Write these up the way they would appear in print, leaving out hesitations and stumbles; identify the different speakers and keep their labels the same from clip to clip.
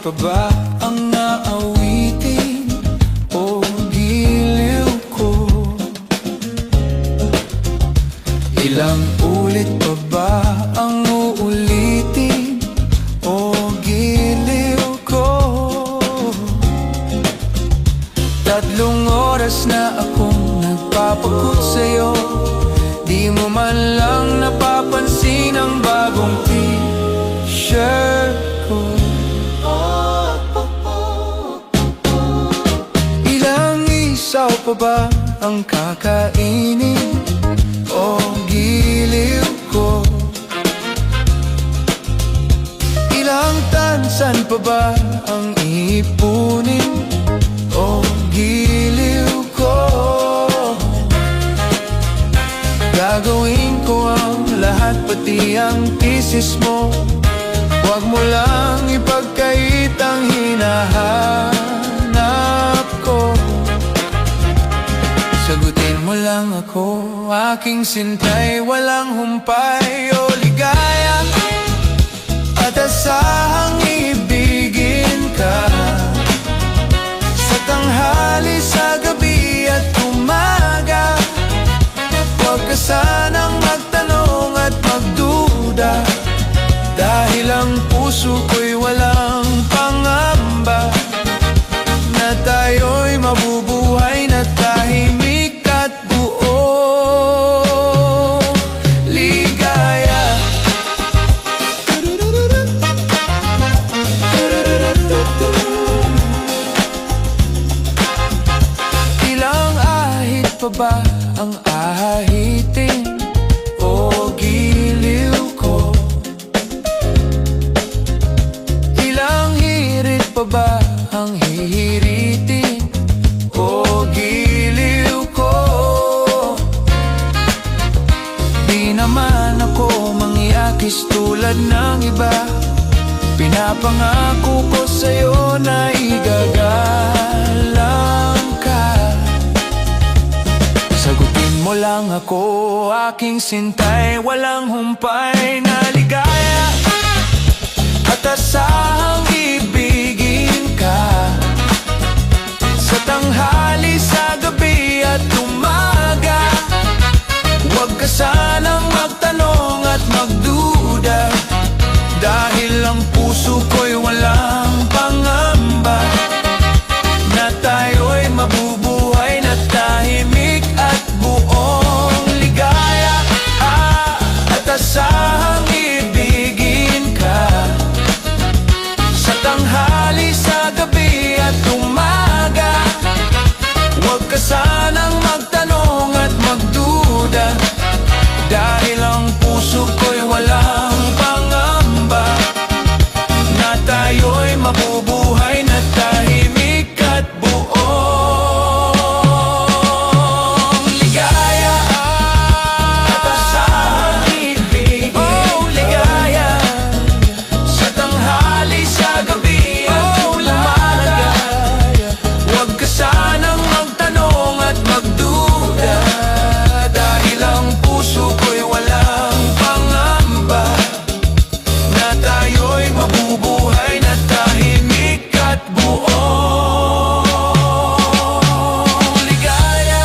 Speaker 1: pa ba ang naawitin o giliw ko? Ilang ulit pa ba ang uulitin o giliw ko? 3 oras na akong nagpapagut sa'yo, di mo man lang napapansin ang bagong t-shirt ko. Ilang isaw pa ba ang kakainin o giliw ko? Ilang tansan pa ba ang iipunin o giliw ko? Gagawin ko ang lahat, pati ang thesis mo. Huwag mo lang ipagkait ang hinahanap ko. Sagutin mo lang ako, aking sintay, walang humpay o ligaya, at asahang ibigin ka sa tanghali, sa gabi at umaga. Huwag ka sanang magtanong at magduda, dahil ang puso ko'y walang pangamba na tayo'y mabubuhay na tahimik at buo ligaya. Ilang ahit pa ba ang ahitin o giliw ko? Ilang hirit pa ba ang hihiritin o giliw ko? Di naman ako mangyakis tulad ng iba, pinapangako ko sa'yo na igagalang ka. Sagutin mo lang ako, aking sintay, walang humpay na ligaya, at asahang ibigin ka sa tanghali, sa gabi at umaga. Huwag ka sanang magtanong at magduda, dahil ang puso ko'y walang pangamba na tayo'y mabubuhay na tahimik at buong ligaya, at asahang ibigin ka sa tanghali, sa gabi at umaga. Huwag ka sanang magtanong at magduda, dahil ang puso ko'y walang pangamba na tayo'y mabubuhay na tahimik at buong ligaya, at asahang ibigin ligaya sa tanghali, sa gabi at umaga. Huwag ka sanang magtanong at magduda, dahil ang puso ko'y walang pangamba na tayo'y mabubuhay na tahimik at buong ligaya,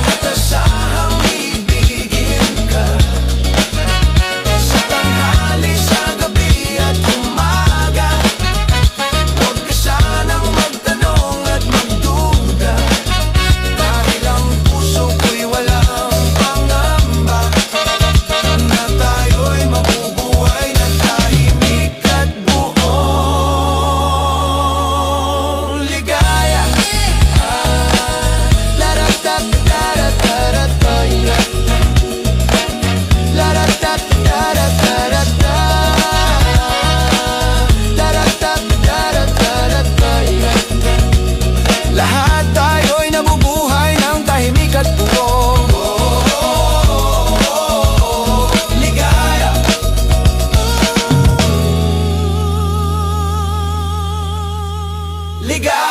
Speaker 1: at asahang ibigin ka sa tanghali, sa gabi at umaga. Huwag ka sanang magtanong at magduda, dahil ang puso ko'y walang pangamba na tayo'y mabubuhay na tahimik at buong ligaya. Lahat tayo'y nabubuhay ng tahimik at buong ligaya. Ligaya.